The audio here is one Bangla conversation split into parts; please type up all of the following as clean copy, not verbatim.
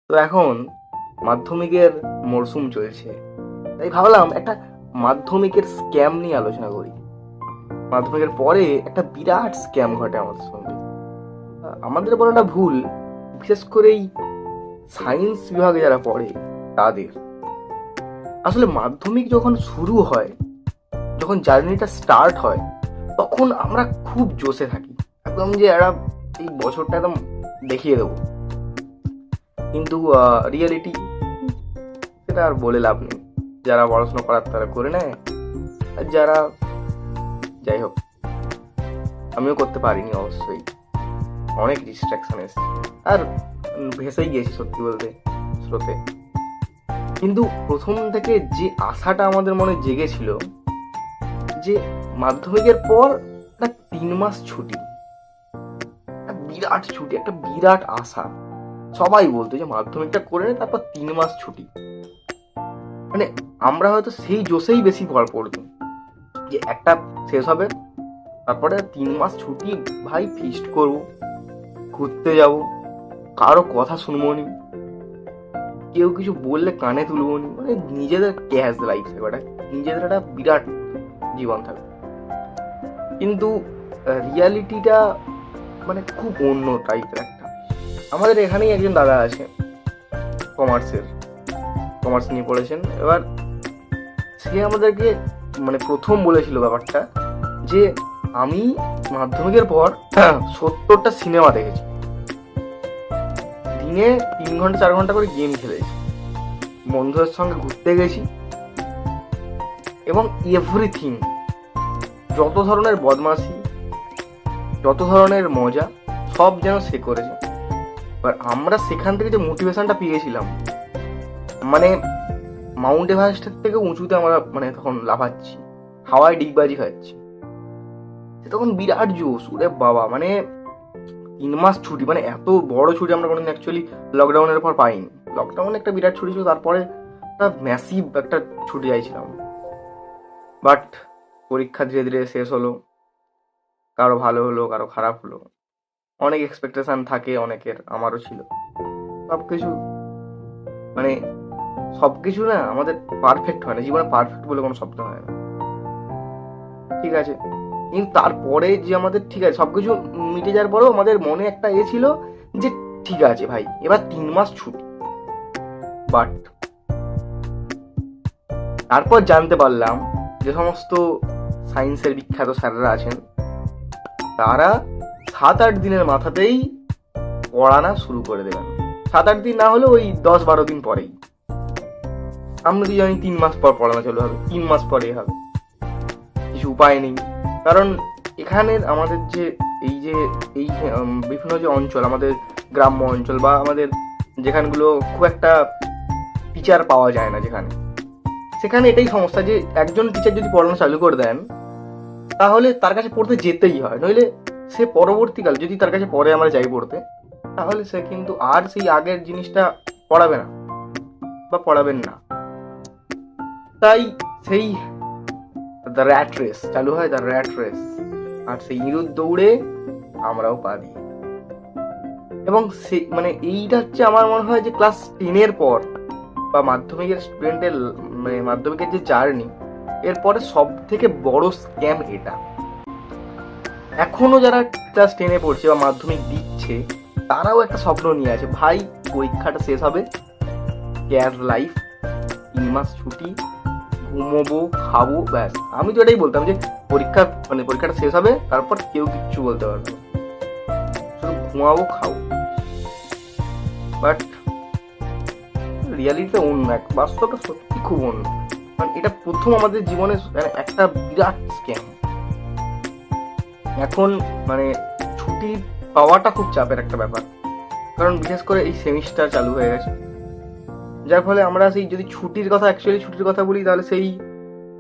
তো এখন মাধ্যমিকের মরশুম চলছে, তাই ভাবলাম একটা মাধ্যমিকের স্ক্যাম নিয়ে আলোচনা করি। মাধ্যমিকের পরে একটা বিরাট স্ক্যাম ঘটে আমাদের সঙ্গে। আমাদের বলাটা ভুল, বিশেষ করে এই সায়েন্স বিভাগে যারা পড়ে তাদের। আসলে মাধ্যমিক যখন শুরু হয়, যখন জার্নিটা স্টার্ট হয়, তখন আমরা খুব জোশে থাকি, একদম যে একটা এই বছরটা একদম দেখিয়ে দেবো। কিন্তু রিয়েলিটি সেটা আর বলে লাভ নেই। যারা পড়াশোনা করার তারা করে নেয়, আর যারা, যাই হোক, আমিও করতে পারিনি অবশ্যই, অনেক ডিস্ট্রাকশন এসছে আর ভেসেই গিয়েছি সত্যি বলতে স্রোতে। কিন্তু প্রথম থেকে যে আশাটা আমাদের মনে জেগেছিল যে মাধ্যমিকের পর একটা 3 মাস ছুটি, একটা বিরাট ছুটি, একটা বিরাট আশা। সবাই বলতো যে মাধ্যমিকটা করে নে, তারপর 3 মাস ছুটি। মানে আমরা হয়তো সেই জোশেই বেশি পড়তাম যে একটা শেষ হবে, তারপরে 3 মাস ছুটি, ভাই ফিস্ট করবো, ঘুরতে যাব, কারো কথা শুনবো নি, কেউ কিছু বললে কানে তুলবো নি, মানে নিজেদের ক্যাশ লাইফ সেবাটা, নিজেদের একটা বিরাট জীবন থাকবে। কিন্তু রিয়ালিটিটা মানে খুব অন্য টাইপের একটা। আমাদের এখানেই একজন দাদা আছে, কমার্স নিয়ে পড়েছেন। এবার সে আমাদেরকে মানে প্রথম বলেছিল ব্যাপারটা যে আমি মাধ্যমিকের পর 70টা সিনেমা দেখেছি, দিনে 3 ঘন্টা 4 ঘন্টা করে গেম খেলেছি, বন্ধুদের সঙ্গে ঘুরতে গেছি, এবং এভরিথিং, যত ধরনের বদমাশি, যত ধরনের মজা, সব যেন সে করেছে। এবার আমরা সেখান থেকে যে মোটিভেশনটা পেয়েছিলাম, মানে মাউন্ট এভারেস্টের থেকে উঁচুতে আমরা মানে তখন লাফাচ্ছি, হাওয়ায় ডিগবাজি খাচ্ছি, তখন বিরাট জোশ। ওরে বাবা, মানে 3 মাস ছুটি, মানে এত বড় ছুটি আমরা কোনোদিন অ্যাকচুয়ালি লকডাউনের পর পাইনি। লকডাউনে একটা বিরাট ছুটি ছিল, তারপরে একটা ম্যাসিভ একটা ছুটি চাইছিলাম। বাট পরীক্ষা ধীরে ধীরে শেষ হলো, কারো ভালো হলো, কারো খারাপ হলো, অনেক এক্সপেকটেশন থাকে অনেকের, আমারও ছিল। সবকিছু মানে সবকিছু না আমাদের পারফেক্ট হয় না, জীবনে পারফেক্ট বলে কোনো শব্দ হয় না, ঠিক আছে। কিন্তু তারপরে যে আমাদের, ঠিক আছে, সবকিছু মিটে যাওয়ার পরেও আমাদের মনে একটা ছিল যে ঠিক আছে ভাই, এবার 3 মাস ছুটি। বাট তারপর জানতে পারলাম যে সমস্ত সায়েন্সের বিখ্যাত স্যাররা আছেন, তারা 7-8 দিনের মাথাতেই পড়ানো শুরু করে দেবেন। 7-8 দিন না হলে ওই 10-12 দিন পরেই। আমরা তো জানি 3 মাস পর পড়ানো চালু হবে, 3 মাস পরেই হবে, কিছু উপায় নেই। কারণ এখানের আমাদের যে এই যে এই বিভিন্ন যে অঞ্চল, আমাদের গ্রাম্য অঞ্চল বা আমাদের যেখানগুলো খুব একটা টিচার পাওয়া যায় না, যেখানে, সেখানে এটাই সমস্যা যে একজন টিচার যদি পড়ানো চালু করে দেন, তাহলে তার কাছে পড়তে যেতেই হয়, নইলে সে পরবর্তীকাল যদি তার কাছে পরে আমরা যাই পড়তে, তাহলে সে কিন্তু আর সেই আগের জিনিসটা পড়াবে না বা পড়াবেন না। তাই সেই দ্য র্যাট রেস চালু হয়, দ্য র্যাট রেস, আর সেই ইঁদুর দৌড়ে আমরাও পা দিই। এবং সে মানে এইটা হচ্ছে আমার মনে হয় যে ক্লাস 10-এর পর বা মাধ্যমিকের স্টুডেন্টের মানে মাধ্যমিকের যে জার্নি, এরপরে সব থেকে বড় স্ক্যাম এটা। এখনো যারা ক্লাস 10-এ পড়ছে বা মাধ্যমিক দিচ্ছে, তারাও একটা স্বপ্ন নিয়ে আছে, ভাই পরীক্ষাটা শেষ হবে, ক্যার লাইফ, 3 মাস ছুটি, ঘুমোবো, খাবো, ব্যাস। আমি তো এটাই বলতাম যে পরীক্ষাটা শেষ হবে, তারপর কেউ কিচ্ছু বলতে পারবে না, শুধু ঘুমাবো, খাবো। বাট রিয়ালিটিটা অন্য, এক বাস্তবটা সত্যি খুব অন্য। কারণ এটা প্রথম আমাদের জীবনে একটা বিরাট স্ক্যাম। এখন মানে ছুটি পাওয়াটা খুব চাপের একটা ব্যাপার, কারণ বিশেষ করে এই সেমিস্টার চালু হয়ে গেছে, যার ফলে আমরা সেই যদি ছুটির কথা বলি, তাহলে সেই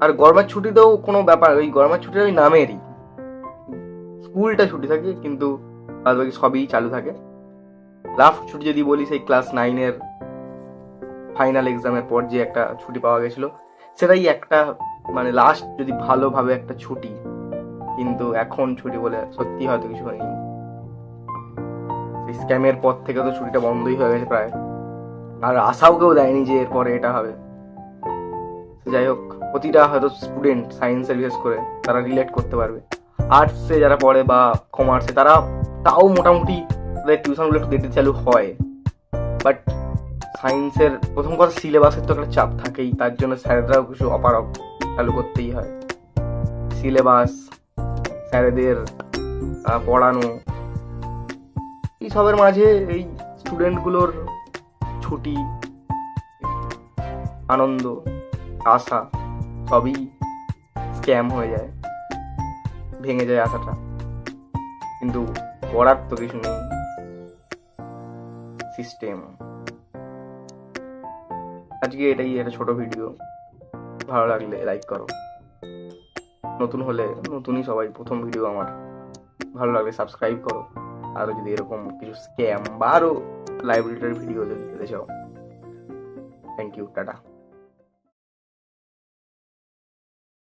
আর গরমের ছুটিতেও কোনো ব্যাপার, ওই গরমের ছুটির ওই নামেরই, স্কুলটা ছুটি থাকে কিন্তু বাদ বাকি সবই চালু থাকে। লাস্ট ছুটি যদি বলি, সেই ক্লাস 9-এর ফাইনাল এক্সামের পর যে একটা ছুটি পাওয়া গেছিল, সেটাই একটা মানে লাস্ট যদি ভালোভাবে একটা ছুটি। কিন্তু এখন ছুটি বলে সত্যি হয়তো কিছু হয়নি, স্ক্যামের পর থেকে তো ছুটিটা বন্ধই হয়ে গেছে প্রায়। আর আশাও কেউ দেয়নি যে এরপরে এটা হবে। যাই হোক, প্রতিটা হয়তো স্টুডেন্ট সায়েন্সে বিশেষ করে তারা রিলেট করতে পারবে। আর্টসে যারা পড়ে বা কমার্সে তারা তাও মোটামুটি তাদের টিউশনগুলো একটু দিতে চালু হয়। বাট সায়েন্সের প্রথম কথা সিলেবাসের তো একটা চাপ থাকেই, তার জন্য স্যারেরাও কিছু অপারক চালু করতেই হয়। সিলেবাস, স্যারেদের পড়ানো, এই সবের মাঝে এই স্টুডেন্টগুলোর ছুটি, আনন্দ, আশা সবই স্ক্যাম হয়ে যায়, ভেঙে যায় আশাটা। কিন্তু করার তো কিছু নেই, সিস্টেম। আজকে এটাই একটা ছোট ভিডিও, ভালো লাগলে লাইক করো, নতুন হলে নতুনই সবাই, প্রথম ভিডিও আমার, ভালো লাগলে সাবস্ক্রাইব করো। আরও যদি এরকম কিছু স্ক্যাম বা আরও লাইব্রেরিটার ভিডিও যদি পেতে চাও। Thank you, tata.